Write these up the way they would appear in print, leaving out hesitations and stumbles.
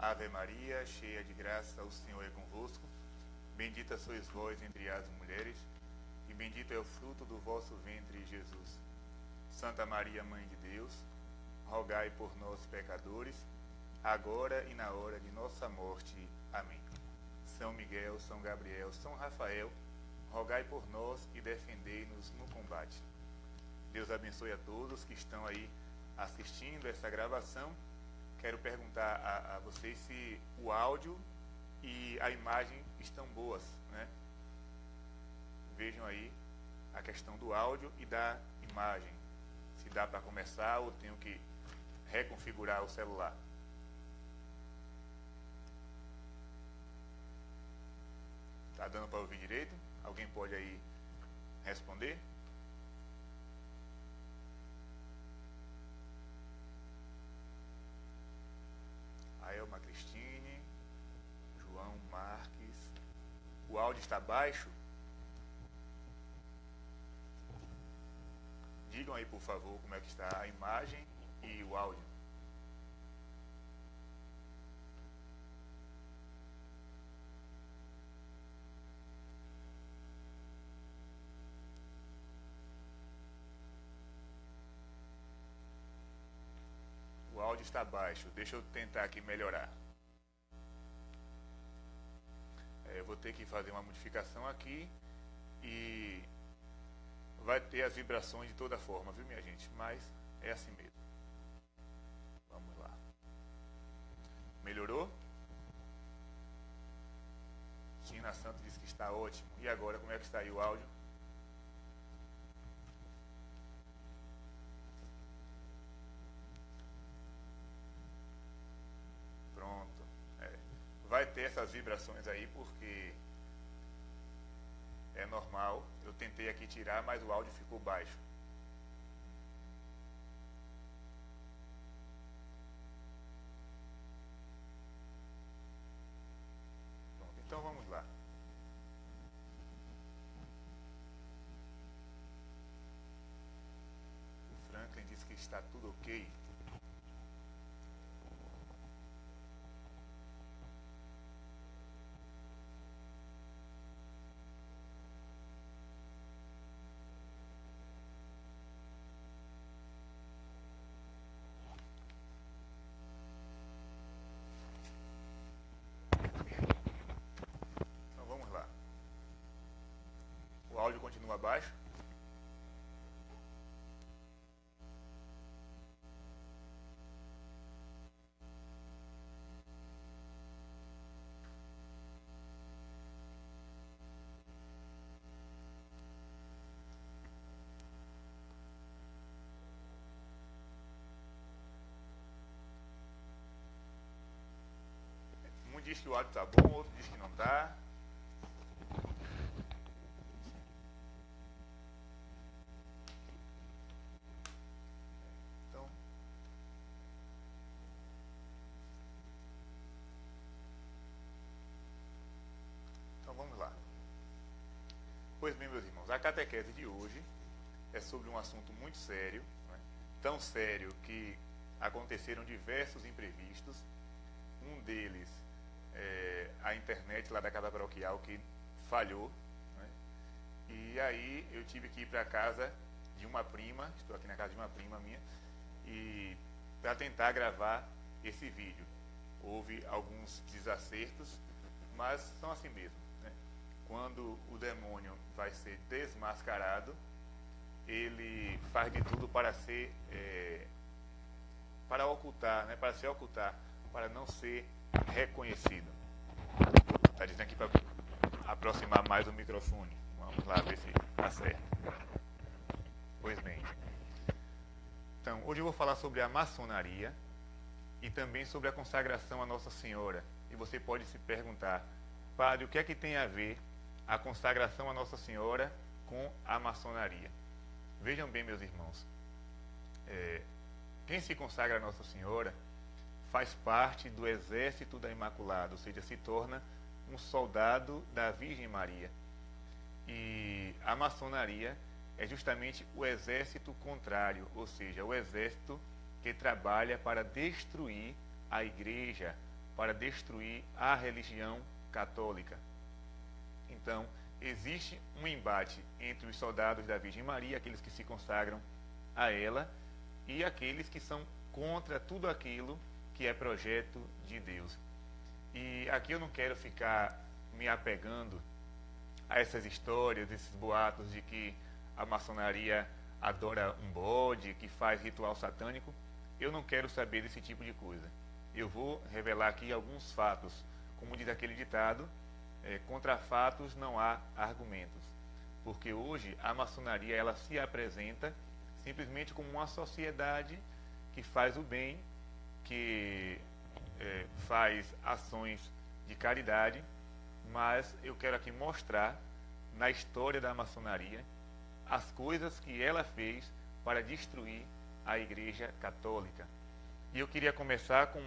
Ave Maria, cheia de graça, o Senhor é convosco. Bendita sois vós entre as mulheres, e bendito é o fruto do vosso ventre, Jesus. Santa Maria, Mãe de Deus, rogai por nós, pecadores, agora e na hora de nossa morte. Amém. São Miguel, São Gabriel, São Rafael, rogai por nós e defendei-nos no combate. Deus abençoe a todos que estão aí assistindo essa gravação. Quero perguntar a vocês se o áudio e a imagem estão boas, né? Vejam aí a questão do áudio e da imagem. Se dá para começar ou tenho que reconfigurar o celular. Tá dando para ouvir direito? Alguém pode aí responder? A Elma Cristine, João Marques. O áudio está baixo? Digam aí, por favor, como é que está a imagem e o áudio. O áudio está baixo. Deixa eu tentar aqui melhorar. Eu vou ter que fazer uma modificação aqui e vai ter as vibrações de toda forma, viu, minha gente? Mas é assim mesmo. Vamos lá. Melhorou? Tina Santos disse que está ótimo. E agora, como é que está aí o áudio? Pronto. Vai ter essas vibrações aí porque é normal. Eu tentei aqui tirar, mas o áudio ficou baixo. Pronto, então vamos lá. O Franklin disse que está tudo ok. O áudio continua baixo. Um diz que o áudio está bom, outro diz que não está. Vamos lá. Pois bem, meus irmãos, a catequese de hoje é sobre um assunto muito sério, né? Tão sério que aconteceram diversos imprevistos. Um deles é a internet lá da casa paroquial que falhou, né? E aí eu tive que ir para a casa de uma prima, estou aqui na casa de uma prima minha, e para tentar gravar esse vídeo. Houve alguns desacertos, mas são assim mesmo. Quando o demônio vai ser desmascarado, ele faz de tudo para ser, para ocultar, né? Para se ocultar, para não ser reconhecido. Está dizendo aqui para aproximar mais o microfone. Vamos lá ver se está certo. Pois bem. Então, hoje eu vou falar sobre a maçonaria e também sobre a consagração a Nossa Senhora. E você pode se perguntar, padre, o que é que tem a ver a consagração a Nossa Senhora com a maçonaria? Vejam bem, meus irmãos, quem se consagra a Nossa Senhora faz parte do exército da Imaculada, ou seja, se torna um soldado da Virgem Maria. E a maçonaria é justamente o exército contrário, ou seja, o exército que trabalha para destruir a igreja, para destruir a religião católica. Então, existe um embate entre os soldados da Virgem Maria, aqueles que se consagram a ela, e aqueles que são contra tudo aquilo que é projeto de Deus. E aqui eu não quero ficar me apegando a essas histórias, esses boatos de que a maçonaria adora um bode, que faz ritual satânico. Eu não quero saber desse tipo de coisa. Eu vou revelar aqui alguns fatos. Como diz aquele ditado, contra fatos não há argumentos. Porque hoje a maçonaria ela se apresenta simplesmente como uma sociedade que faz o bem, que faz ações de caridade, mas eu quero aqui mostrar na história da maçonaria as coisas que ela fez para destruir a Igreja Católica. E eu queria começar com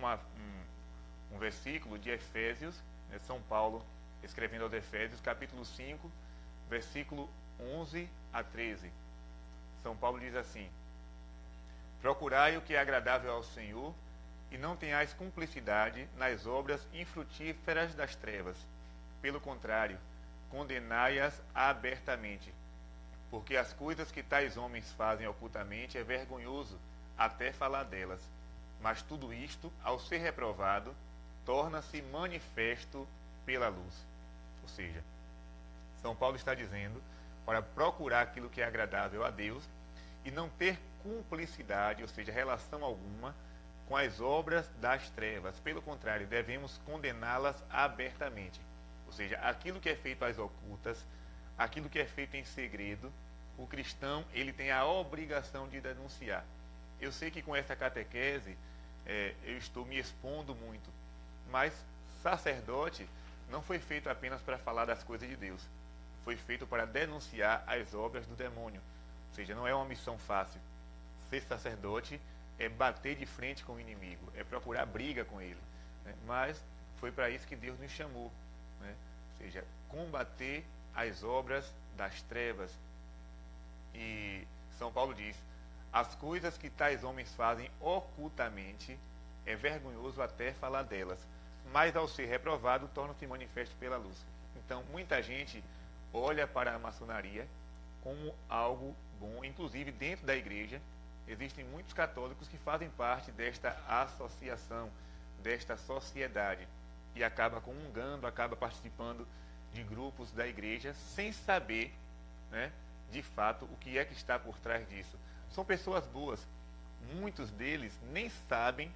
um versículo de Efésios, São Paulo escrevendo aos Efésios, capítulo 5, versículo 11 a 13. São Paulo diz assim: procurai o que é agradável ao Senhor, e não tenhais cumplicidade nas obras infrutíferas das trevas. Pelo contrário, condenai-as abertamente. Porque as coisas que tais homens fazem ocultamente é vergonhoso até falar delas. Mas tudo isto, ao ser reprovado, torna-se manifesto pela luz. Ou seja, São Paulo está dizendo para procurar aquilo que é agradável a Deus e não ter cumplicidade, ou seja, relação alguma, com as obras das trevas. Pelo contrário, devemos condená-las abertamente. Ou seja, aquilo que é feito às ocultas, aquilo que é feito em segredo, o cristão ele tem a obrigação de denunciar. Eu sei que com essa catequese eu estou me expondo muito, mas sacerdote não foi feito apenas para falar das coisas de Deus. Foi feito para denunciar as obras do demônio. Ou seja, não é uma missão fácil. Ser sacerdote é bater de frente com o inimigo, é procurar briga com ele, né? Mas foi para isso que Deus nos chamou, né? Ou seja, combater as obras das trevas. E São Paulo diz: as coisas que tais homens fazem ocultamente é vergonhoso até falar delas, mas ao ser reprovado torna-se manifesto pela luz. Então muita gente olha para a maçonaria como algo bom. Inclusive dentro da igreja existem muitos católicos que fazem parte desta associação, desta sociedade, e acaba comungando, acaba participando de grupos da igreja sem saber, né, de fato o que é que está por trás disso. São pessoas boas, muitos deles nem sabem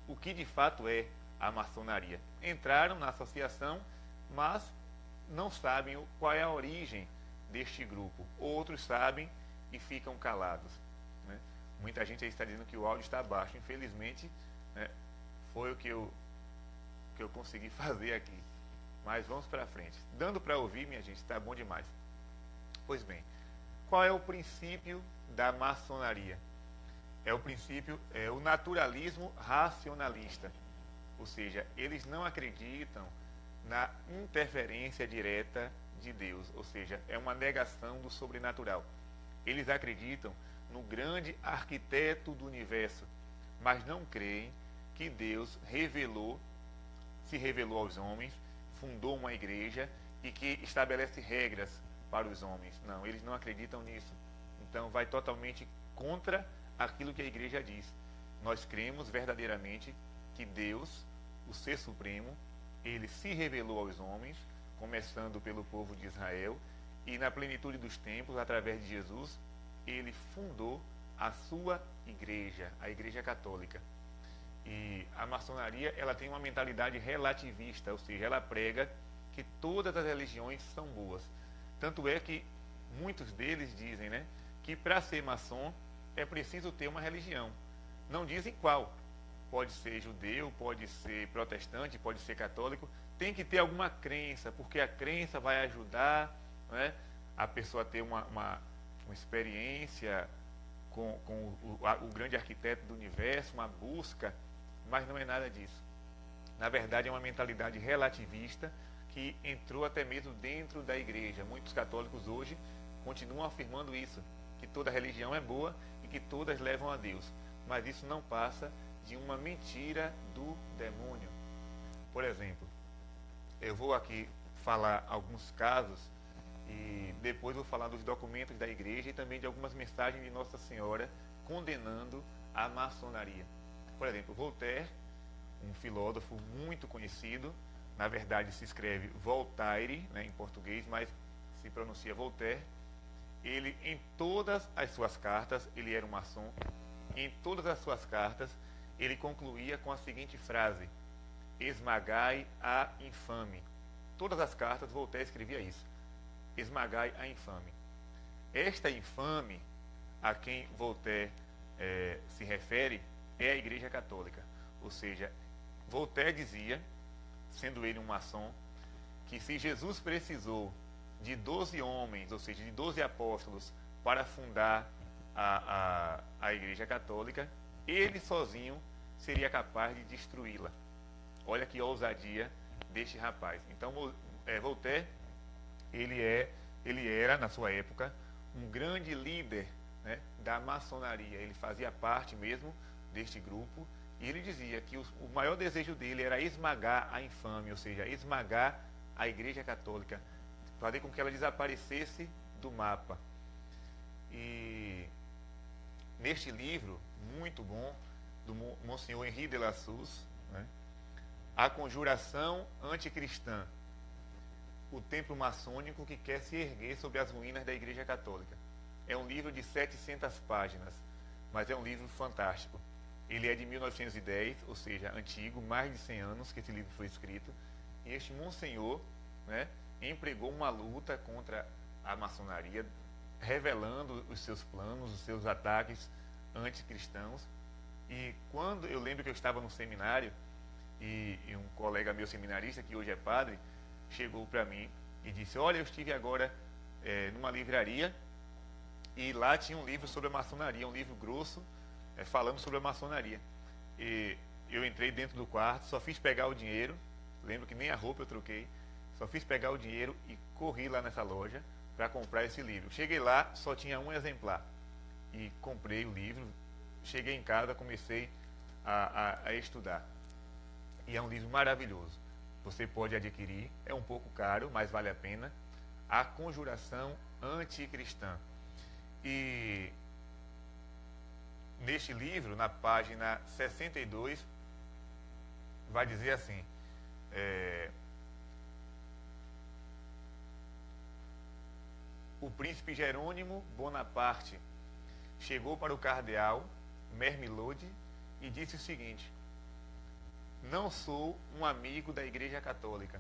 o que de fato é a maçonaria. Entraram na associação, mas não sabem qual é a origem deste grupo. Outros sabem e ficam calados, né? Muita gente aí está dizendo que o áudio está baixo. Infelizmente, né, foi o que eu consegui fazer aqui. Mas vamos para frente. Dando para ouvir, minha gente, está bom demais. Pois bem, qual é o princípio da maçonaria? É o princípio, o naturalismo racionalista. Ou seja, eles não acreditam na interferência direta de Deus. Ou seja, é uma negação do sobrenatural. Eles acreditam no grande arquiteto do universo, mas não creem que Deus se revelou aos homens, fundou uma igreja e que estabelece regras para os homens. Não, eles não acreditam nisso. Então vai totalmente contra aquilo que a igreja diz. Nós cremos verdadeiramente que Deus, o Ser Supremo, ele se revelou aos homens, começando pelo povo de Israel, e na plenitude dos tempos, através de Jesus, ele fundou a sua igreja, a Igreja Católica. E a maçonaria, ela tem uma mentalidade relativista, ou seja, ela prega que todas as religiões são boas. Tanto é que muitos deles dizem, né, que para ser maçom é preciso ter uma religião. Não dizem qual. Pode ser judeu, pode ser protestante, pode ser católico. Tem que ter alguma crença, porque a crença vai ajudar, né, a pessoa a ter uma experiência com o grande arquiteto do universo, uma busca, mas não é nada disso. Na verdade, é uma mentalidade relativista que entrou até mesmo dentro da igreja. Muitos católicos hoje continuam afirmando isso, que toda religião é boa e que todas levam a Deus. Mas isso não passa de uma mentira do demônio. Por exemplo, eu vou aqui falar alguns casos e depois vou falar dos documentos da igreja e também de algumas mensagens de Nossa Senhora condenando a maçonaria. Por exemplo, Voltaire, um filósofo muito conhecido, na verdade se escreve Voltaire, né, em português, mas se pronuncia Voltaire. Ele, em todas as suas cartas, ele era um maçom, em todas as suas cartas, ele concluía com a seguinte frase: esmagai a infame. Todas as cartas, Voltaire escrevia isso: esmagai a infame. Esta infame a quem Voltaire se refere é a Igreja Católica. Ou seja, Voltaire dizia, sendo ele um maçom, que se Jesus precisou de 12 homens, ou seja, de 12 apóstolos, para fundar a Igreja Católica, ele sozinho seria capaz de destruí-la. Olha que ousadia deste rapaz. Então, Voltaire, ele era, na sua época, um grande líder, né, da maçonaria. Ele fazia parte mesmo deste grupo e ele dizia que o maior desejo dele era esmagar a infame, ou seja, esmagar a Igreja Católica, fazer com que ela desaparecesse do mapa. E neste livro, muito bom, do Monsenhor Henri de la Suze, né, A Conjuração Anticristã, o templo maçônico que quer se erguer sobre as ruínas da Igreja Católica. É um livro de 700 páginas, mas é um livro fantástico. Ele é de 1910, ou seja, antigo, mais de 100 anos que esse livro foi escrito. E este Monsenhor, né, empregou uma luta contra a maçonaria, revelando os seus planos, os seus ataques anticristãos. E quando eu lembro que eu estava no seminário, e um colega meu seminarista, que hoje é padre, chegou para mim e disse: olha, eu estive agora numa livraria e lá tinha um livro sobre a maçonaria, um livro grosso, falando sobre a maçonaria. E eu entrei dentro do quarto, só fiz pegar o dinheiro, lembro que nem a roupa eu troquei, só fiz pegar o dinheiro e corri lá nessa loja para comprar esse livro. Cheguei lá, só tinha um exemplar e comprei o livro. Cheguei em casa, comecei a estudar. E é um livro maravilhoso. Você pode adquirir, é um pouco caro, mas vale a pena. A Conjuração Anticristã. E neste livro, na página 62, vai dizer assim: o príncipe Jerônimo Bonaparte chegou para o cardeal Mermilode e disse o seguinte: não sou um amigo da Igreja Católica.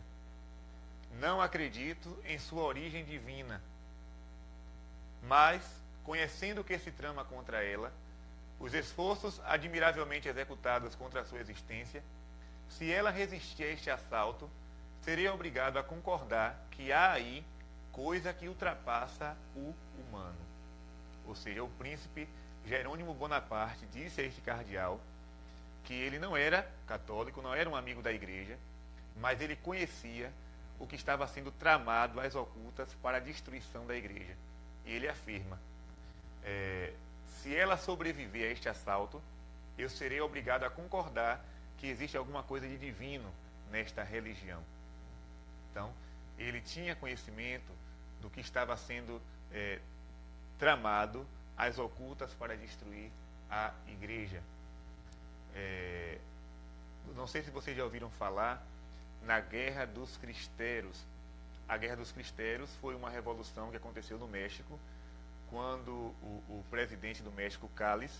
Não acredito em sua origem divina. Mas, conhecendo o que se trama contra ela, os esforços admiravelmente executados contra a sua existência, se ela resistir a este assalto, seria obrigado a concordar que há aí coisa que ultrapassa o humano. Ou seja, o príncipe Jerônimo Bonaparte disse a este cardeal que ele não era católico, não era um amigo da igreja, mas ele conhecia o que estava sendo tramado às ocultas para a destruição da igreja. E ele afirma: se ela sobreviver a este assalto, eu serei obrigado a concordar que existe alguma coisa de divino nesta religião. Então, ele tinha conhecimento do que estava sendo tramado às ocultas para destruir a igreja. Não sei se vocês já ouviram falar na Guerra dos Cristeros. A Guerra dos Cristeros foi uma revolução que aconteceu no México, quando o presidente do México, Calles,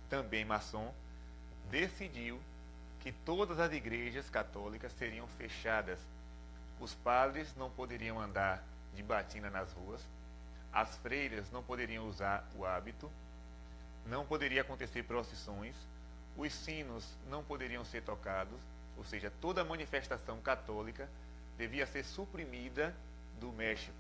também maçom, decidiu que todas as igrejas católicas seriam fechadas. Os padres não poderiam andar de batina nas ruas, as freiras não poderiam usar o hábito, não poderia acontecer procissões, os sinos não poderiam ser tocados, ou seja, toda manifestação católica devia ser suprimida do México.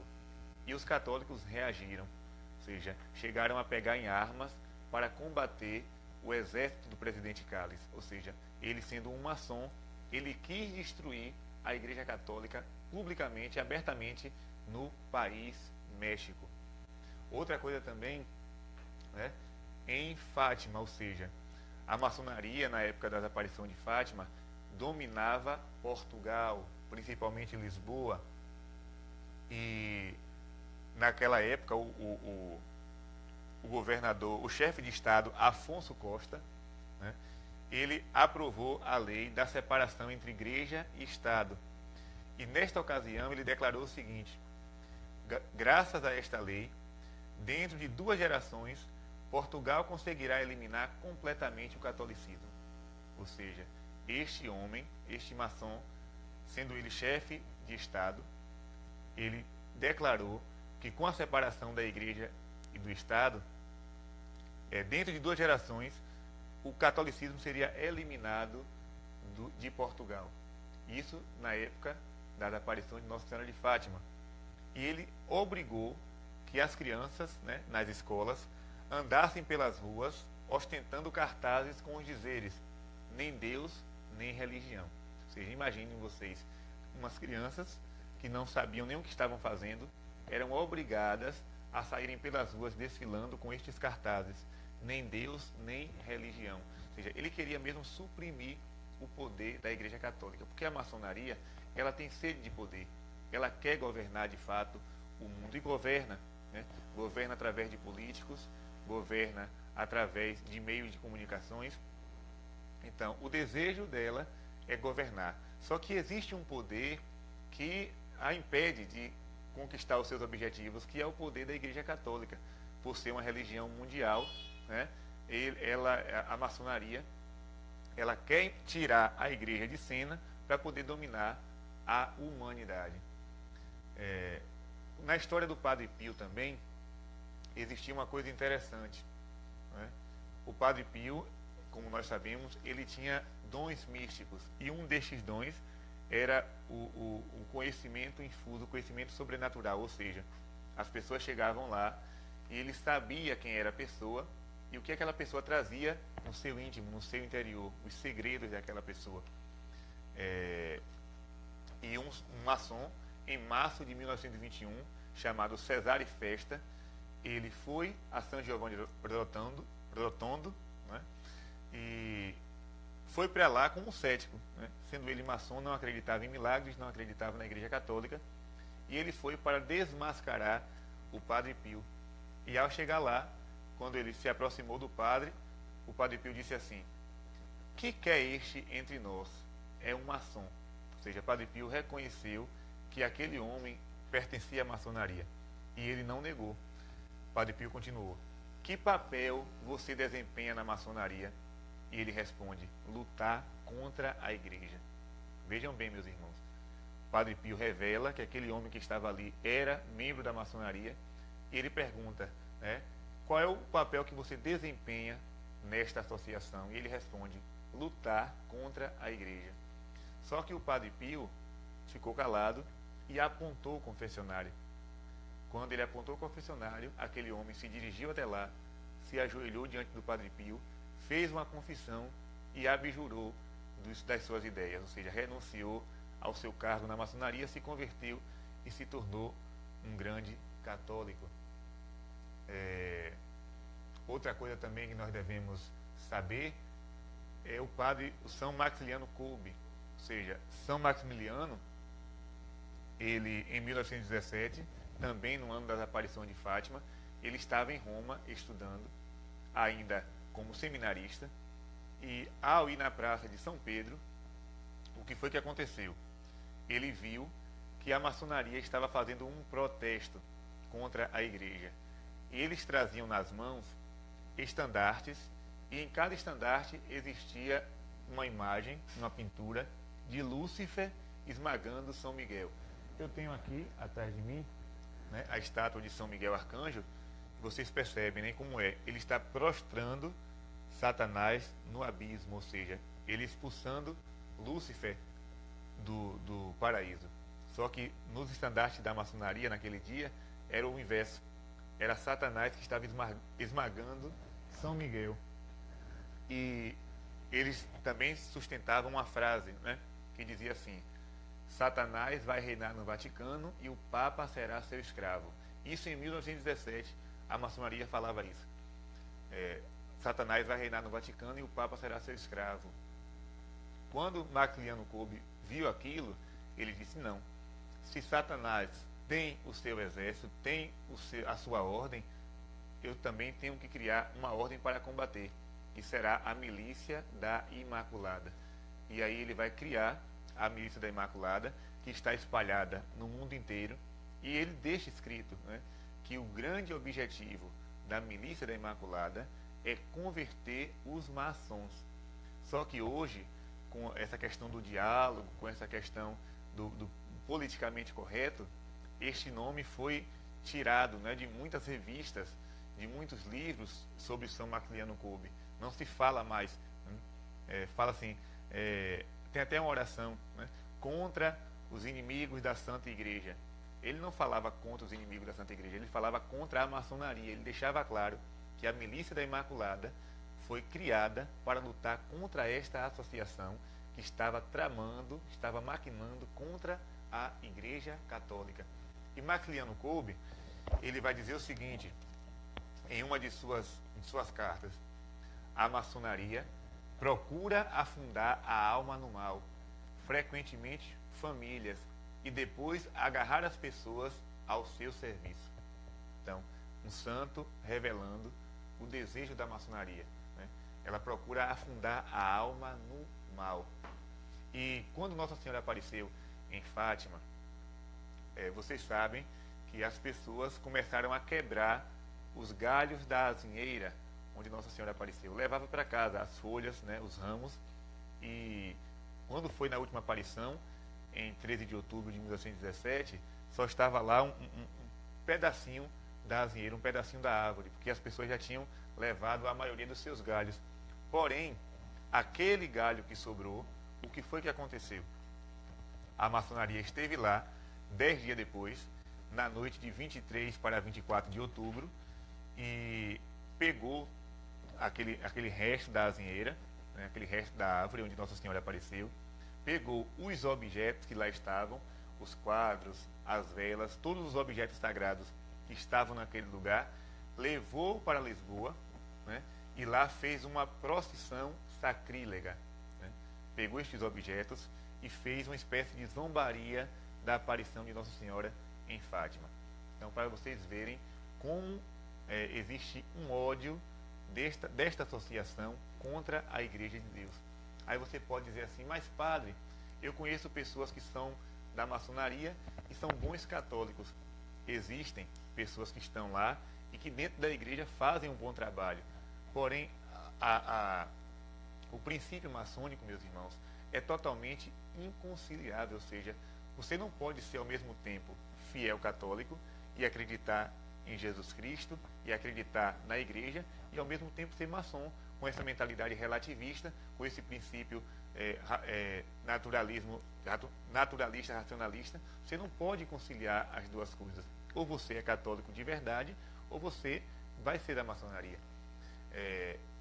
E os católicos reagiram, ou seja, chegaram a pegar em armas para combater o exército do presidente Calles. Ou seja, ele sendo um maçom, ele quis destruir a Igreja Católica publicamente, abertamente no país México. Outra coisa também, né, em Fátima, ou seja, a maçonaria, na época da aparição de Fátima, dominava Portugal, principalmente Lisboa. E naquela época o governador, o chefe de Estado, Afonso Costa, né, ele aprovou a lei da separação entre igreja e Estado. E nesta ocasião ele declarou o seguinte: graças a esta lei, dentro de 2 gerações, Portugal conseguirá eliminar completamente o catolicismo. Ou seja, este homem, este maçom, sendo ele chefe de Estado, ele declarou que com a separação da igreja e do Estado, dentro de 2 gerações, o catolicismo seria eliminado de Portugal. Isso na época da aparição de Nossa Senhora de Fátima. E ele obrigou que as crianças, né, nas escolas, andassem pelas ruas ostentando cartazes com os dizeres: nem Deus, nem religião. Ou seja, imaginem vocês, umas crianças que não sabiam nem o que estavam fazendo, eram obrigadas a saírem pelas ruas desfilando com estes cartazes: nem Deus, nem religião. Ou seja, ele queria mesmo suprimir o poder da Igreja Católica, porque a maçonaria, ela tem sede de poder, ela quer governar de fato o mundo e governa, né? Governa através de políticos, governa através de meios de comunicações. Então, o desejo dela é governar. Só que existe um poder que a impede de conquistar os seus objetivos, que é o poder da Igreja Católica, por ser uma religião mundial, né? A maçonaria, ela quer tirar a Igreja de cena para poder dominar a humanidade. Na história do Padre Pio também existia uma coisa interessante, né? O Padre Pio, como nós sabemos, ele tinha dons místicos, e um destes dons era o conhecimento infuso, o conhecimento sobrenatural, ou seja, as pessoas chegavam lá e ele sabia quem era a pessoa e o que aquela pessoa trazia no seu íntimo, no seu interior, os segredos daquela pessoa. E um maçom, em março de 1921, chamado Cesare Festa, ele foi a São Giovanni Rotondo, né? E foi para lá como um cético, né? Sendo ele maçom, não acreditava em milagres, não acreditava na Igreja Católica, e ele foi para desmascarar o Padre Pio. E ao chegar lá, quando ele se aproximou do padre, o Padre Pio disse assim: que quer este entre nós? É um maçom. Ou seja, o Padre Pio reconheceu que aquele homem pertencia à maçonaria, e ele não negou. O Padre Pio continuou: que papel você desempenha na maçonaria? E ele responde: lutar contra a igreja. Vejam bem, meus irmãos, o Padre Pio revela que aquele homem que estava ali era membro da maçonaria, e ele pergunta, né, qual é o papel que você desempenha nesta associação? E ele responde: lutar contra a igreja. Só que o Padre Pio ficou calado e apontou o confessionário. Quando ele apontou o confessionário, aquele homem se dirigiu até lá, se ajoelhou diante do Padre Pio, fez uma confissão e abjurou das suas ideias, ou seja, renunciou ao seu cargo na maçonaria, se converteu e se tornou um grande católico. Outra coisa também que nós devemos saber é o São Maximiliano Kolbe. Ou seja, São Maximiliano, ele em 1917, também no ano das aparições de Fátima, ele estava em Roma estudando, ainda como seminarista, e ao ir na praça de São Pedro, o que foi que aconteceu? Ele viu que a maçonaria estava fazendo um protesto contra a igreja. E eles traziam nas mãos estandartes, e em cada estandarte existia uma imagem, uma pintura de Lúcifer esmagando São Miguel. Eu tenho aqui, atrás de mim, né, a estátua de São Miguel Arcanjo. Vocês percebem, né, como é? Ele está prostrando Satanás no abismo, ou seja, ele expulsando Lúcifer do paraíso. Só que nos estandartes da maçonaria naquele dia era o inverso. Era Satanás que estava esmagando São Miguel. E eles também sustentavam uma frase, né, que dizia assim: Satanás vai reinar no Vaticano e o Papa será seu escravo. Isso em 1917, a maçonaria falava isso. Satanás vai reinar no Vaticano e o Papa será seu escravo. Quando Maximiliano Kolbe viu aquilo, ele disse: não, se Satanás tem o seu exército, tem a sua ordem, eu também tenho que criar uma ordem para combater, que será a milícia da Imaculada. E aí ele vai criar a milícia da Imaculada, que está espalhada no mundo inteiro, e ele deixa escrito, né, que o grande objetivo da milícia da Imaculada é converter os maçons. Só que hoje, com essa questão do diálogo, com essa questão do politicamente correto, este nome foi tirado, né, de muitas revistas, de muitos livros sobre São Maximiliano Kolbe. Não se fala mais, fala assim, tem até uma oração, né, contra os inimigos da Santa Igreja. Ele não falava contra os inimigos da Santa Igreja, ele falava contra a maçonaria. Ele deixava claro que a milícia da Imaculada foi criada para lutar contra esta associação que estava tramando, estava maquinando contra a Igreja Católica. E Maximiliano Kolbe, ele vai dizer o seguinte, em uma de suas cartas: a maçonaria procura afundar a alma no mal, frequentemente famílias, e depois agarrar as pessoas ao seu serviço. Então, um santo revelando o desejo da maçonaria, né? Ela procura afundar a alma no mal. E quando Nossa Senhora apareceu em Fátima, vocês sabem que as pessoas começaram a quebrar os galhos da azinheira onde Nossa Senhora apareceu. Levava para casa as folhas, né, os ramos, e quando foi na última aparição, em 13 de outubro de 1917, só estava lá um pedacinho da azinheira, um pedacinho da árvore, porque as pessoas já tinham levado a maioria dos seus galhos. Porém, aquele galho que sobrou, o que foi que aconteceu? A maçonaria esteve lá 10 dias depois, na noite de 23 para 24 de outubro, e pegou aquele resto da azinheira, né, aquele resto da árvore onde Nossa Senhora apareceu, pegou os objetos que lá estavam, os quadros, as velas, todos os objetos sagrados que estavam naquele lugar, levou para Lisboa, né, e lá fez uma procissão sacrílega, né? Pegou estes objetos e fez uma espécie de zombaria da aparição de Nossa Senhora em Fátima. Então, para vocês verem como existe um ódio desta associação contra a Igreja de Deus. Aí você pode dizer assim: mas padre, eu conheço pessoas que são da maçonaria e são bons católicos. Existem pessoas que estão lá e que dentro da igreja fazem um bom trabalho. Porém, o princípio maçônico, meus irmãos, é totalmente inconciliável. Ou seja, você não pode ser ao mesmo tempo fiel católico e acreditar em Jesus Cristo e acreditar na igreja, e ao mesmo tempo ser maçom, com essa mentalidade relativista, com esse princípio naturalista, racionalista. Você não pode conciliar as duas coisas. Ou você é católico de verdade, ou você vai ser da maçonaria.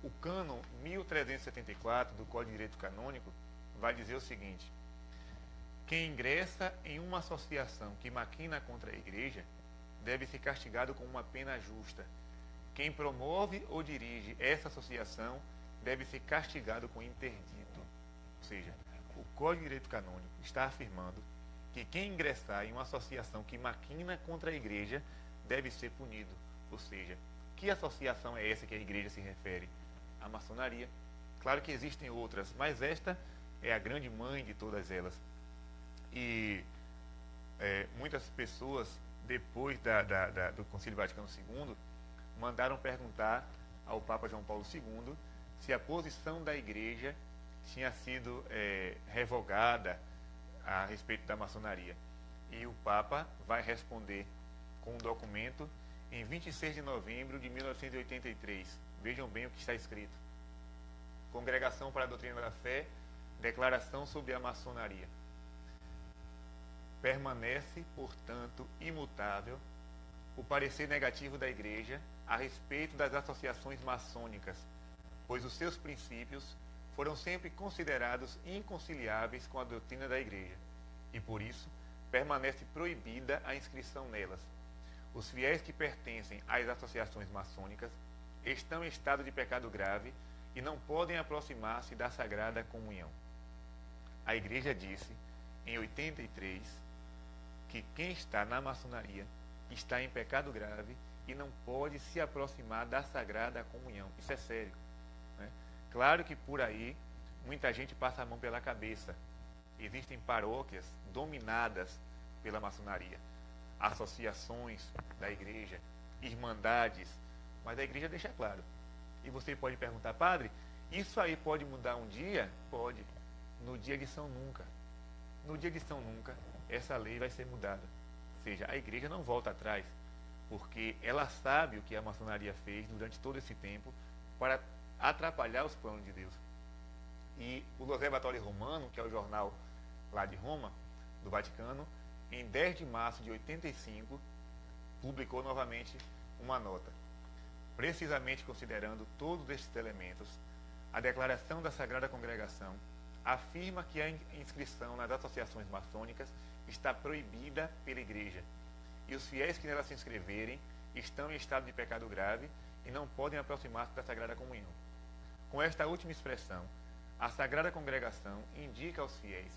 O cânon 1374 do Código de Direito Canônico vai dizer o seguinte: quem ingressa em uma associação que maquina contra a igreja deve ser castigado com uma pena justa. Quem promove ou dirige essa associação deve ser castigado com interdito. Ou seja, o Código de Direito Canônico está afirmando que quem ingressar em uma associação que maquina contra a igreja deve ser punido. Ou seja, que associação é essa que a igreja se refere? A maçonaria. Claro que existem outras, mas esta é a grande mãe de todas elas. E muitas pessoas, depois do Concílio Vaticano II, mandaram perguntar ao Papa João Paulo II se a posição da igreja tinha sido revogada a respeito da maçonaria. E o Papa vai responder com um documento em 26 de novembro de 1983. Vejam bem o que está escrito: Congregação para a Doutrina da Fé, Declaração sobre a Maçonaria. Permanece, portanto, imutável o parecer negativo da Igreja a respeito das associações maçônicas, pois os seus princípios foram sempre considerados inconciliáveis com a doutrina da Igreja, e por isso permanece proibida a inscrição nelas. Os fiéis que pertencem às associações maçônicas estão em estado de pecado grave e não podem aproximar-se da Sagrada Comunhão. a igreja disse, em 83, que quem está na maçonaria está em pecado grave e não pode se aproximar da Sagrada Comunhão. Isso é sério, né? Claro que por aí muita gente passa a mão pela cabeça. Existem paróquias dominadas pela maçonaria, associações da igreja, irmandades, mas a igreja deixa claro. E você pode perguntar, padre, isso aí pode mudar um dia? Pode. No dia de São Nunca. No dia de São Nunca, essa lei vai ser mudada. Ou seja, a igreja não volta atrás, porque ela sabe o que a maçonaria fez durante todo esse tempo para atrapalhar os planos de Deus. E o Observatório Romano, que é o jornal lá de Roma, do Vaticano, em 10 de março de 85, publicou novamente uma nota. Precisamente considerando todos estes elementos, a declaração da Sagrada Congregação afirma que a inscrição nas associações maçônicas está proibida pela Igreja, e os fiéis que nela se inscreverem estão em estado de pecado grave e não podem aproximar-se da Sagrada Comunhão. Com esta última expressão, a Sagrada Congregação indica aos fiéis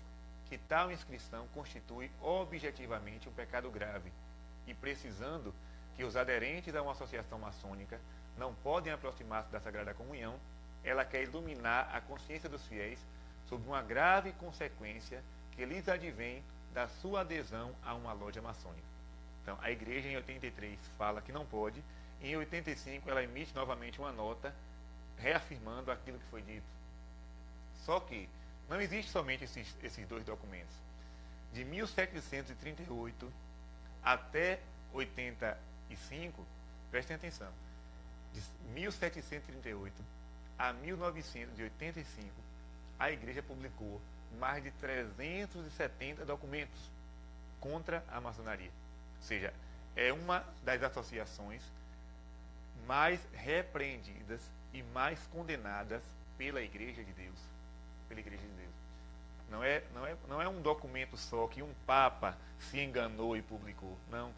que tal inscrição constitui objetivamente um pecado grave e, precisando que os aderentes a uma associação maçônica não podem aproximar-se da Sagrada Comunhão, ela quer iluminar a consciência dos fiéis sobre uma grave consequência que lhes advém da sua adesão a uma loja maçônica. Então, a igreja em 83 fala que não pode, e em 85 ela emite novamente uma nota reafirmando aquilo que foi dito. Só que não existe somente esses dois documentos. De 1738 até 85, prestem atenção, de 1738 a 1985, a igreja publicou mais de 370 documentos contra a maçonaria. Ou seja, é uma das associações mais repreendidas e mais condenadas pela Igreja de Deus. Pela Igreja de Deus. Não é um documento só que um papa se enganou e publicou. Não.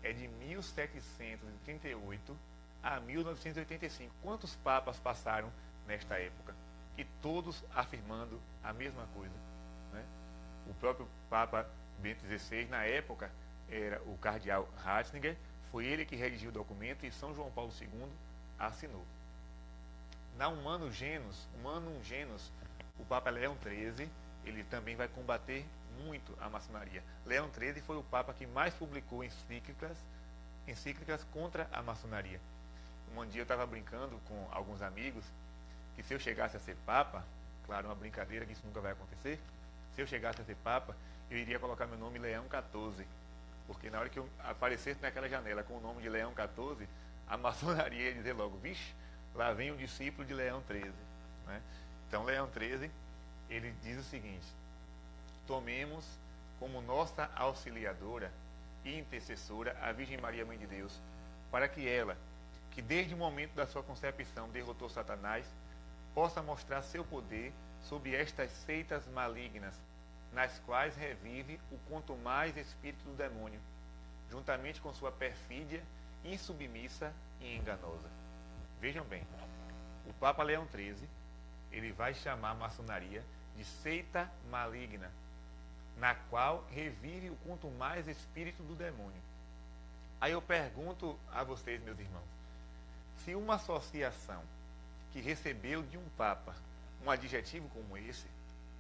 É de 1738 a 1985. Quantos papas passaram nesta época? E todos afirmando a mesma coisa, né? O próprio Papa Bento XVI, na época, era o cardeal Ratzinger, foi ele que redigiu o documento e São João Paulo II assinou. Na Humanum Genus, o Papa Leão XIII, ele também vai combater muito a maçonaria. Leão XIII foi o Papa que mais publicou encíclicas contra a maçonaria. Um dia eu estava brincando com alguns amigos que se eu chegasse a ser Papa, claro, uma brincadeira que isso nunca vai acontecer, se eu chegasse a ser Papa, eu iria colocar meu nome Leão XIV, porque na hora que eu aparecesse naquela janela com o nome de Leão XIV, a maçonaria ia dizer logo, vixe, lá vem um discípulo de Leão XIII, né? Então Leão XIII, ele diz o seguinte: tomemos como nossa auxiliadora e intercessora a Virgem Maria, Mãe de Deus, para que ela, que desde o momento da sua concepção derrotou Satanás, possa mostrar seu poder sobre estas seitas malignas, nas quais revive o quanto mais espírito do demônio, juntamente com sua perfídia, insubmissa e enganosa. Vejam bem, o Papa Leão XIII, ele vai chamar a maçonaria de seita maligna, na qual revive o quanto mais espírito do demônio. Aí eu pergunto a vocês, meus irmãos, se uma associação que recebeu de um Papa um adjetivo como esse,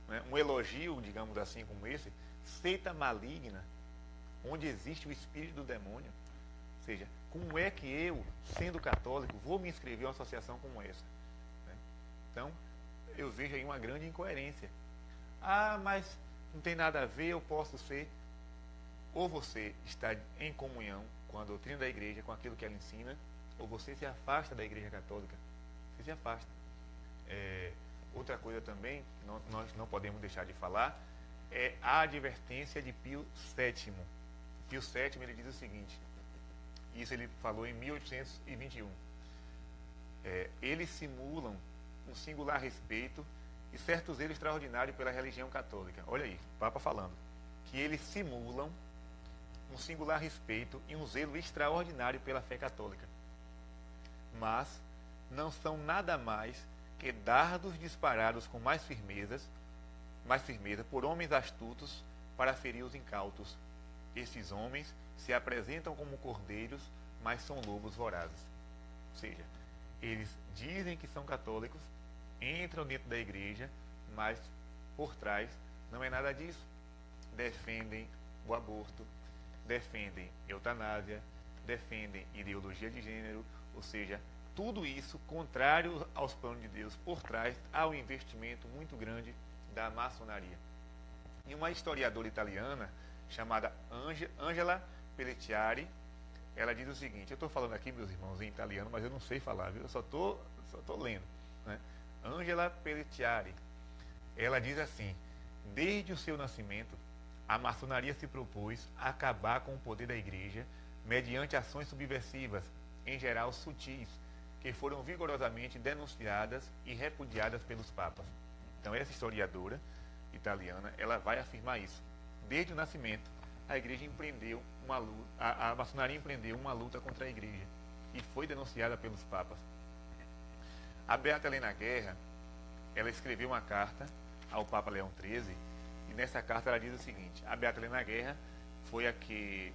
né, um elogio, digamos assim, como esse, seita maligna, onde existe o espírito do demônio, ou seja, como é que eu, sendo católico, vou me inscrever em uma associação como essa? Né? Então, eu vejo aí uma grande incoerência. Ah, mas não tem nada a ver, eu posso ser. Ou você está em comunhão com a doutrina da igreja, com aquilo que ela ensina, ou você se afasta da igreja católica. Você se afasta. Outra coisa também, que nós não podemos deixar de falar, é a advertência de Pio VII. Pio VII, ele diz o seguinte, isso ele falou em 1821, eles simulam um singular respeito e certo zelo extraordinário pela religião católica. Olha aí, o Papa falando, que eles simulam um singular respeito e um zelo extraordinário pela fé católica, mas não são nada mais que dardos disparados com mais firmezas, mais firmeza por homens astutos para ferir os incautos. Esses homens se apresentam como cordeiros, mas são lobos vorazes. Ou seja, eles dizem que são católicos, entram dentro da igreja, mas por trás não é nada disso. Defendem o aborto, defendem eutanásia, defendem ideologia de gênero, ou seja, tudo isso contrário aos planos de Deus. Por trás há um investimento muito grande da maçonaria. E uma historiadora italiana chamada Angela Pelletieri, ela diz o seguinte, eu estou falando aqui, meus irmãos, em italiano, mas eu não sei falar, viu? Eu só tô lendo, né? Angela Pelletieri, ela diz assim: desde o seu nascimento, a maçonaria se propôs a acabar com o poder da igreja mediante ações subversivas, em geral sutis, que foram vigorosamente denunciadas e repudiadas pelos papas. Então essa historiadora italiana, ela vai afirmar isso. Desde o nascimento, a igreja empreendeu uma luta, a maçonaria empreendeu uma luta contra a igreja e foi denunciada pelos papas. A Beata Helena Guerra, ela escreveu uma carta ao Papa Leão XIII, e nessa carta ela diz o seguinte: a Beata Helena Guerra foi a que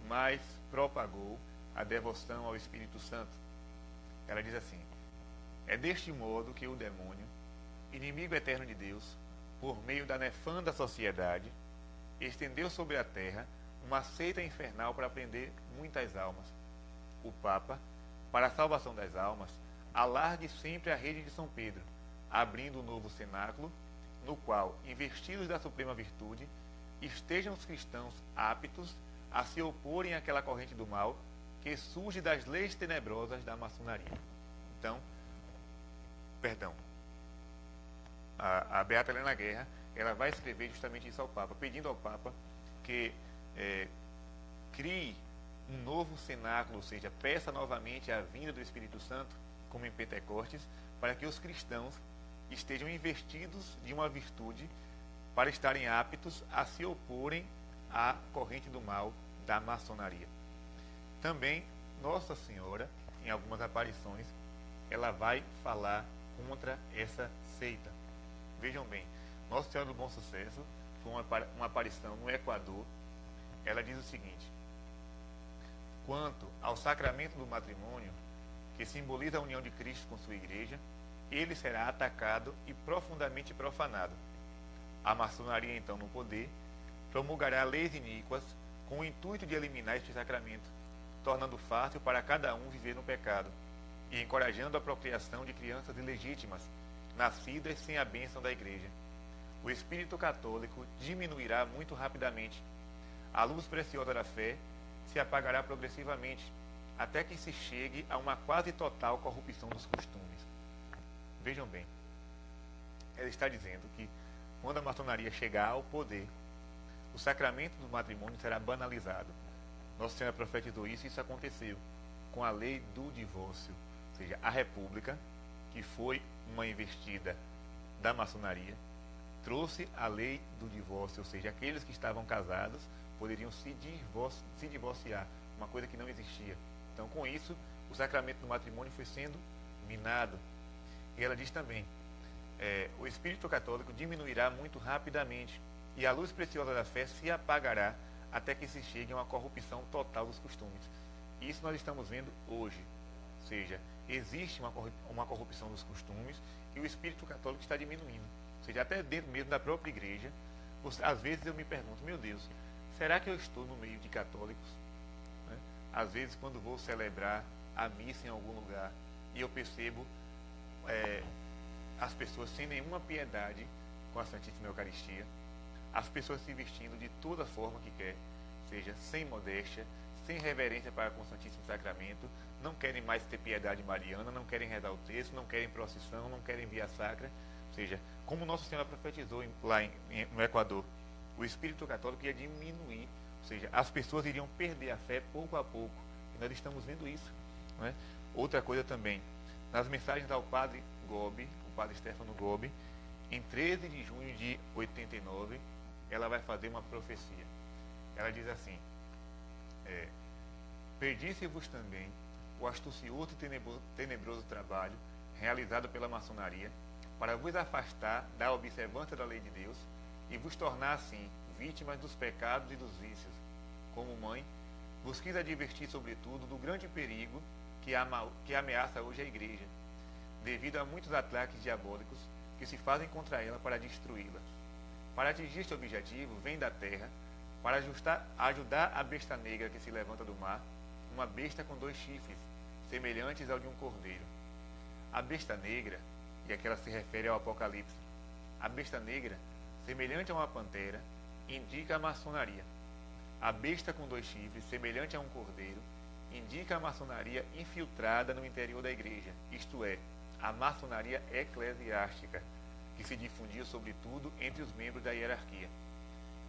mais propagou a devoção ao Espírito Santo. Ela diz assim: é deste modo que o demônio, inimigo eterno de Deus, por meio da nefanda sociedade, estendeu sobre a terra uma seita infernal para prender muitas almas. O Papa, para a salvação das almas, alargue sempre a rede de São Pedro, abrindo um novo cenáculo, no qual, investidos da suprema virtude, estejam os cristãos aptos a se oporem àquela corrente do mal que surge das leis tenebrosas da maçonaria. Então, a Beata Helena Guerra, ela vai escrever justamente isso ao Papa, pedindo ao Papa que crie um novo cenáculo, ou seja, peça novamente a vinda do Espírito Santo, como em Pentecostes, para que os cristãos estejam investidos de uma virtude para estarem aptos a se oporem à corrente do mal da maçonaria. Também Nossa Senhora, em algumas aparições, ela vai falar contra essa seita. Vejam bem, Nossa Senhora do Bom Sucesso foi uma aparição no Equador. Ela diz o seguinte: quanto ao sacramento do matrimônio, que simboliza a união de Cristo com sua igreja, ele será atacado e profundamente profanado. A maçonaria, então, no poder, promulgará leis iníquas com o intuito de eliminar este sacramento, tornando fácil para cada um viver no pecado e encorajando a procriação de crianças ilegítimas, nascidas sem a bênção da igreja. O espírito católico diminuirá muito rapidamente. A luz preciosa da fé se apagará progressivamente, até que se chegue a uma quase total corrupção dos costumes. Vejam bem, ela está dizendo que quando a maçonaria chegar ao poder, o sacramento do matrimônio será banalizado. Nossa Senhora profetizou isso e isso aconteceu com a lei do divórcio, ou seja, a República, que foi uma investida da maçonaria, trouxe a lei do divórcio, ou seja, aqueles que estavam casados poderiam se divorciar, uma coisa que não existia. Então, com isso, o sacramento do matrimônio foi sendo minado. E ela diz também, o espírito católico diminuirá muito rapidamente e a luz preciosa da fé se apagará até que se chegue a uma corrupção total dos costumes. E isso nós estamos vendo hoje. Ou seja, existe uma corrupção dos costumes e o espírito católico está diminuindo. Ou seja, até dentro mesmo da própria igreja, às vezes eu me pergunto, meu Deus, será que eu estou no meio de católicos? Né? Às vezes, quando vou celebrar a missa em algum lugar e eu percebo as pessoas sem nenhuma piedade com a Santíssima Eucaristia, as pessoas se vestindo de toda forma que quer, ou seja, sem modéstia, sem reverência para com o Santíssimo Sacramento, não querem mais ter piedade mariana, não querem rezar o texto, não querem procissão, não querem via sacra, ou seja, como Nossa Senhora profetizou lá no Equador, o espírito católico ia diminuir, ou seja, as pessoas iriam perder a fé pouco a pouco, e nós estamos vendo isso. Não é? Outra coisa também, nas mensagens ao padre Gobi, o padre Stefano Gobi, em 13 de junho de 89, ela vai fazer uma profecia. Ela diz assim: perdisse-vos também o astucioso e tenebroso trabalho realizado pela maçonaria para vos afastar da observância da lei de Deus e vos tornar assim vítimas dos pecados e dos vícios. Como mãe, vos quis advertir sobretudo do grande perigo que ameaça hoje a igreja, devido a muitos ataques diabólicos que se fazem contra ela para destruí-la. Para atingir este objetivo, vem da terra, para ajudar a besta negra que se levanta do mar, uma besta com 2 chifres, semelhantes ao de um cordeiro. A besta negra, e aqui ela se refere ao Apocalipse, a besta negra, semelhante a uma pantera, indica a maçonaria. A besta com 2 chifres, semelhante a um cordeiro, indica a maçonaria infiltrada no interior da igreja, isto é, a maçonaria eclesiástica, que se difundia sobretudo entre os membros da hierarquia.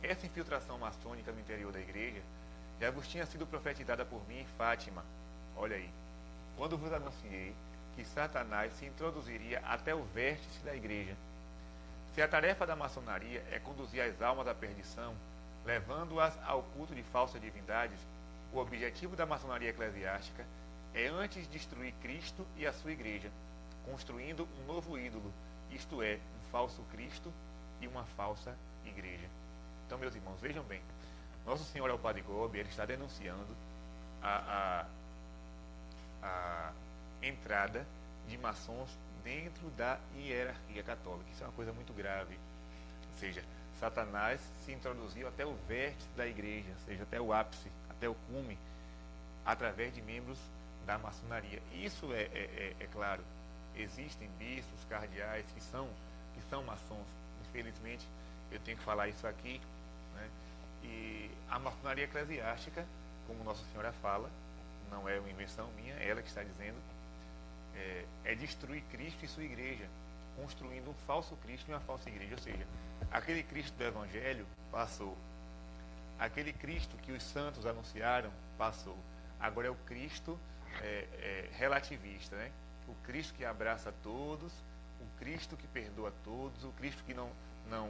Essa infiltração maçônica no interior da igreja já vos tinha sido profetizada por mim em Fátima. Olha aí, quando vos anunciei que Satanás se introduziria até o vértice da igreja. Se a tarefa da maçonaria é conduzir as almas à perdição, levando-as ao culto de falsas divindades, o objetivo da maçonaria eclesiástica é antes destruir Cristo e a sua igreja, construindo um novo ídolo, isto é, um falso Cristo e uma falsa igreja. Então, meus irmãos, vejam bem, Nosso Senhor ao Padre Gobi, ele está denunciando a entrada de maçons dentro da hierarquia católica. Isso é uma coisa muito grave. Ou seja, Satanás se introduziu até o vértice da igreja, ou seja, até o ápice, até o cume, através de membros da maçonaria. Isso é claro, existem bispos, cardeais que são maçons. Infelizmente, eu tenho que falar isso aqui, né? E a maçonaria eclesiástica, como Nossa Senhora fala, não é uma invenção minha, é ela que está dizendo, é destruir Cristo e sua igreja, construindo um falso Cristo e uma falsa igreja. Ou seja, aquele Cristo do Evangelho passou. Aquele Cristo que os santos anunciaram passou. Agora é o Cristo relativista, né? O Cristo que abraça todos, o Cristo que perdoa todos, o Cristo que não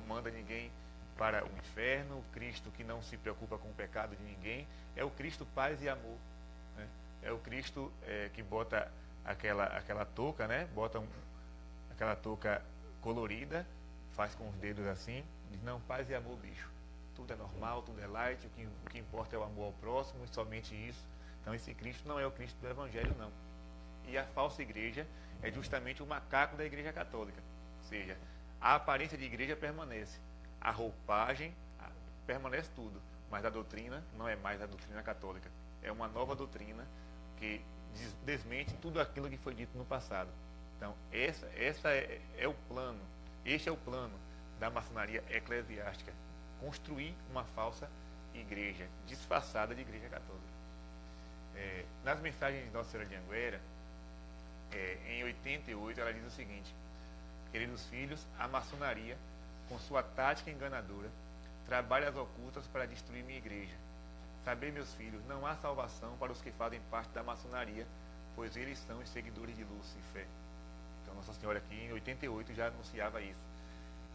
manda ninguém para o inferno, o Cristo que não se preocupa com o pecado de ninguém. É o Cristo paz e amor, né? É o Cristo que bota aquela touca, né? Bota aquela touca colorida, faz com os dedos assim, diz: não, paz e amor, bicho. Tudo é normal, tudo é light, o que importa é o amor ao próximo e somente isso. Então esse Cristo não é o Cristo do Evangelho, não. E a falsa igreja é justamente o macaco da igreja católica. Ou seja, a aparência de igreja permanece, a roupagem permanece tudo, mas a doutrina não é mais a doutrina católica. É uma nova doutrina que desmente tudo aquilo que foi dito no passado. Então, essa é o plano, este é o plano da maçonaria eclesiástica: construir uma falsa igreja, disfarçada de igreja católica. Nas mensagens de Nossa Senhora de Anguera, em 88, ela diz o seguinte: queridos filhos, a maçonaria, com sua tática enganadora, trabalha as ocultas para destruir minha igreja. Sabei, meus filhos, não há salvação para os que fazem parte da maçonaria, pois eles são os seguidores de Lúcifer. Então, Nossa Senhora aqui em 88 já anunciava isso.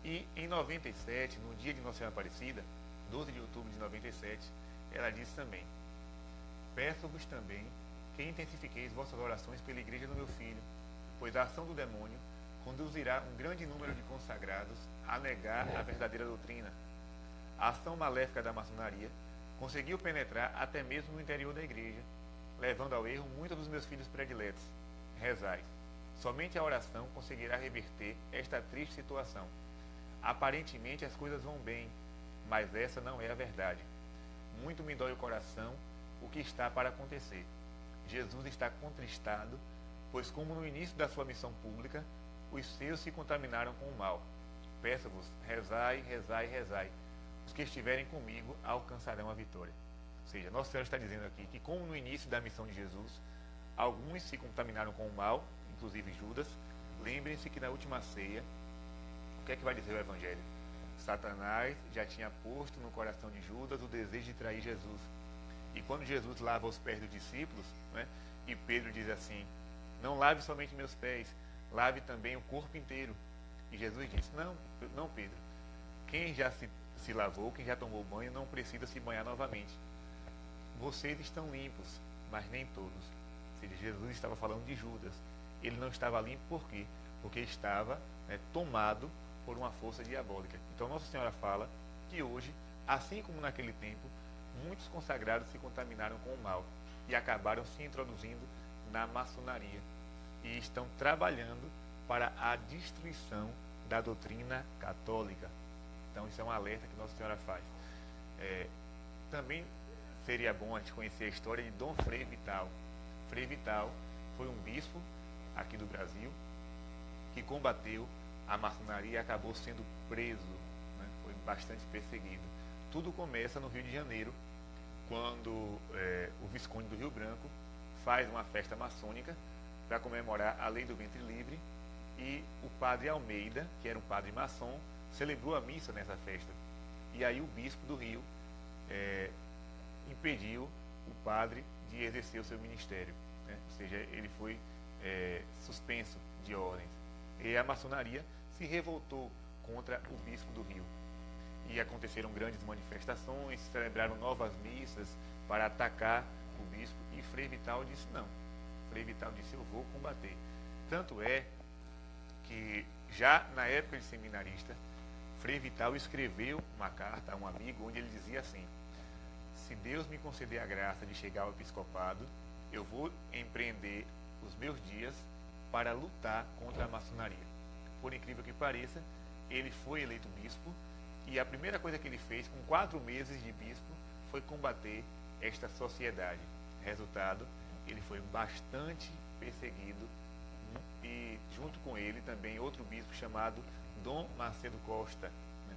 E em 97, no dia de Nossa Senhora Aparecida, 12 de outubro de 97, ela disse também: peço-vos também que intensifiqueis vossas orações pela igreja do meu filho, pois a ação do demônio conduzirá um grande número de consagrados a negar a verdadeira doutrina. A ação maléfica da maçonaria conseguiu penetrar até mesmo no interior da igreja, levando ao erro muitos dos meus filhos prediletos. Rezai. Somente a oração conseguirá reverter esta triste situação. Aparentemente as coisas vão bem, mas essa não é a verdade. Muito me dói o coração o que está para acontecer. Jesus está contristado, pois como no início da sua missão pública, os seus se contaminaram com o mal. Peço-vos, rezai, rezai, rezai. Os que estiverem comigo alcançarão a vitória. Ou seja, Nossa Senhora está dizendo aqui que, como no início da missão de Jesus, alguns se contaminaram com o mal, inclusive Judas. Lembrem-se que na última ceia, o que é que vai dizer o Evangelho? Satanás já tinha posto no coração de Judas o desejo de trair Jesus. E quando Jesus lava os pés dos discípulos, né, e Pedro diz assim: não lave somente meus pés, lave também o corpo inteiro. E Jesus disse: não, Pedro, quem já se lavou, quem já tomou banho, não precisa se banhar novamente. Vocês estão limpos, mas nem todos. Ou seja, Jesus estava falando de Judas. Ele não estava limpo por quê? Porque estava né, tomado por uma força diabólica. Então Nossa Senhora fala que hoje, assim como naquele tempo, muitos consagrados se contaminaram com o mal e acabaram se introduzindo na maçonaria e estão trabalhando para a destruição da doutrina católica. Então isso é um alerta que Nossa Senhora faz. Também seria bom a gente conhecer a história de Dom Frei Vital. Frei Vital foi um bispo aqui do Brasil que combateu a maçonaria e acabou sendo preso, né? Foi bastante perseguido. Tudo começa no Rio de Janeiro, quando o Visconde do Rio Branco faz uma festa maçônica para comemorar a lei do ventre livre, e o padre Almeida, que era um padre maçom, celebrou a missa nessa festa. E aí o bispo do Rio impediu o padre de exercer o seu ministério, né? Ou seja, ele foi suspenso de ordens. E a maçonaria se revoltou contra o bispo do Rio. E aconteceram grandes manifestações, celebraram novas missas para atacar o bispo, e Frei Vital disse não. Frei Vital disse: eu vou combater. Tanto é que já na época de seminarista, Frei Vital escreveu uma carta a um amigo onde ele dizia assim: se Deus me conceder a graça de chegar ao episcopado, eu vou empreender os meus dias para lutar contra a maçonaria. Por incrível que pareça, ele foi eleito bispo, e a primeira coisa que ele fez com 4 meses de bispo foi combater esta sociedade. Resultado, ele foi bastante perseguido, e junto com ele também outro bispo chamado Dom Macedo Costa.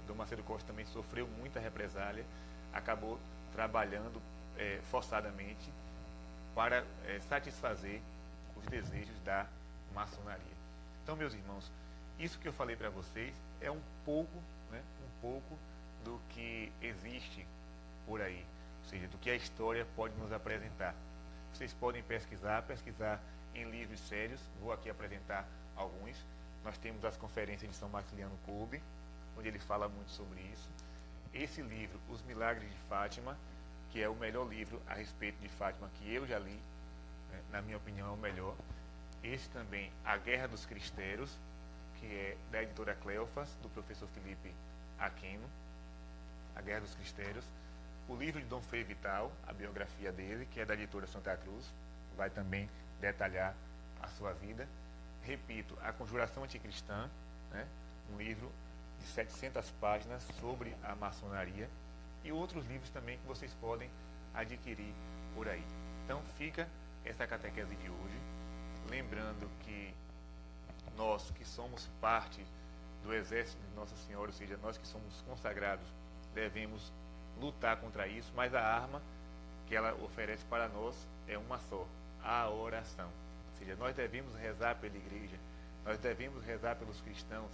Dom Macedo Costa também sofreu muita represália, acabou trabalhando forçadamente para satisfazer os desejos da maçonaria. Então, meus irmãos, isso que eu falei para vocês é um pouco do que existe por aí, ou seja, do que a história pode nos apresentar. Vocês podem pesquisar em livros sérios. Vou aqui apresentar alguns. Nós temos as conferências de São Maximiliano Kolbe, onde ele fala muito sobre isso. Esse livro, Os Milagres de Fátima, que é o melhor livro a respeito de Fátima que eu já li, né? Na minha opinião é o melhor. Esse também, A Guerra dos Cristeiros, que é da editora Cleofas, do professor Felipe Aquino, A Guerra dos Cristeiros. O livro de Dom Frei Vital, a biografia dele, que é da editora Santa Cruz, vai também detalhar a sua vida. Repito, A Conjuração Anticristã, né? Um livro de 700 páginas sobre a maçonaria, e outros livros também que vocês podem adquirir por aí. Então fica essa catequese de hoje, lembrando que nós que somos parte do exército de Nossa Senhora, ou seja, nós que somos consagrados, devemos lutar contra isso, mas a arma que ela oferece para nós é uma só: a oração. Ou seja, nós devemos rezar pela igreja, nós devemos rezar pelos cristãos,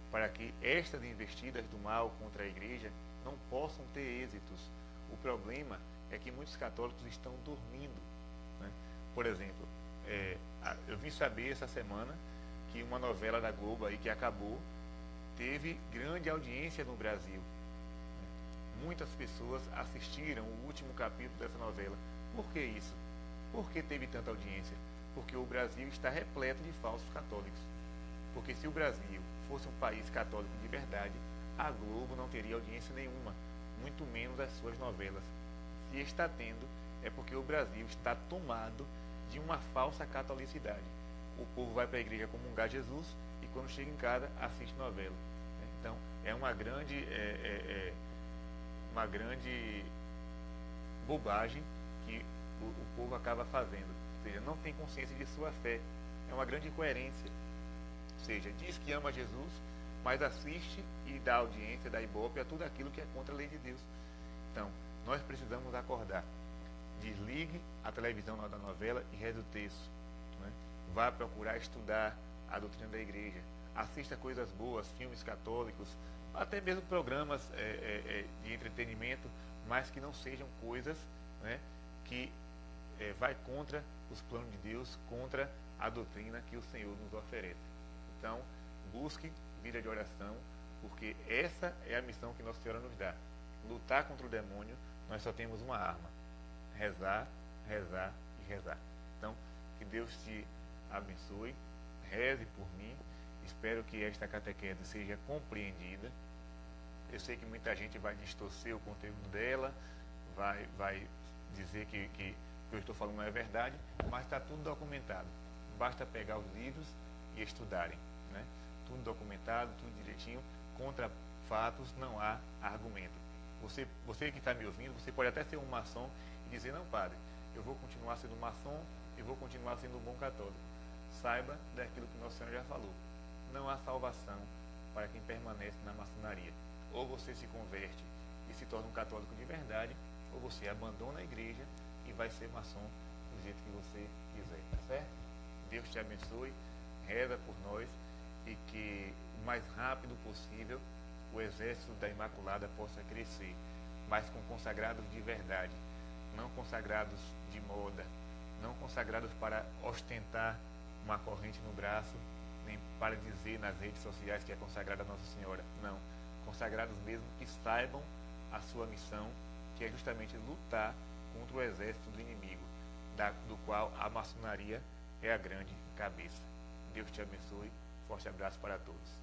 para que estas investidas do mal contra a igreja não possam ter êxitos. O problema é que muitos católicos estão dormindo, né? Por exemplo, eu vim saber essa semana que uma novela da Globo aí que acabou teve grande audiência no Brasil. Muitas pessoas assistiram o último capítulo dessa novela. Por que isso? Por que teve tanta audiência? Porque o Brasil está repleto de falsos católicos. Porque se o Brasil fosse um país católico de verdade, a Globo não teria audiência nenhuma, muito menos as suas novelas. Se está tendo, é porque o Brasil está tomado de uma falsa catolicidade. O povo vai para a igreja comungar Jesus e quando chega em casa assiste novela. Então é uma grande bobagem que o povo acaba fazendo. Ou seja, não tem consciência de sua fé. É uma grande incoerência. Ou seja, diz que ama Jesus, mas assiste e dá audiência, dá ibope a tudo aquilo que é contra a lei de Deus. Então, nós precisamos acordar. Desligue a televisão na hora da novela e reze o texto, né? Vá procurar estudar a doutrina da igreja. Assista coisas boas, filmes católicos, até mesmo programas de entretenimento, mas que não sejam coisas, né, que vai contra os planos de Deus, contra a doutrina que o Senhor nos oferece. Então, busque vida de oração, porque essa é a missão que Nossa Senhora nos dá. Lutar contra o demônio, nós só temos uma arma: rezar, rezar e rezar. Então, que Deus te abençoe, reze por mim Espero que esta catequese seja compreendida. Eu sei que muita gente vai distorcer o conteúdo dela, vai dizer que o que eu estou falando não é verdade, mas está tudo documentado. Basta pegar os livros e estudarem, né? Tudo documentado, tudo direitinho. Contra fatos não há argumento. Você que está me ouvindo, você pode até ser um maçom e dizer: não, padre, eu vou continuar sendo maçom e vou continuar sendo um bom católico. Saiba daquilo que Nosso Senhor já falou. Não há salvação para quem permanece na maçonaria. Ou você se converte e se torna um católico de verdade, ou você abandona a igreja e vai ser maçom do jeito que você quiser, tá certo? Deus te abençoe, reza por nós e que o mais rápido possível o exército da Imaculada possa crescer, mas com consagrados de verdade, não consagrados de moda, não consagrados para ostentar uma corrente no braço, nem para dizer nas redes sociais que é consagrada a Nossa Senhora. Não, consagrados mesmo que saibam a sua missão, que é justamente lutar contra o exército do inimigo, do qual a maçonaria é a grande cabeça. Deus te abençoe. Forte abraço para todos.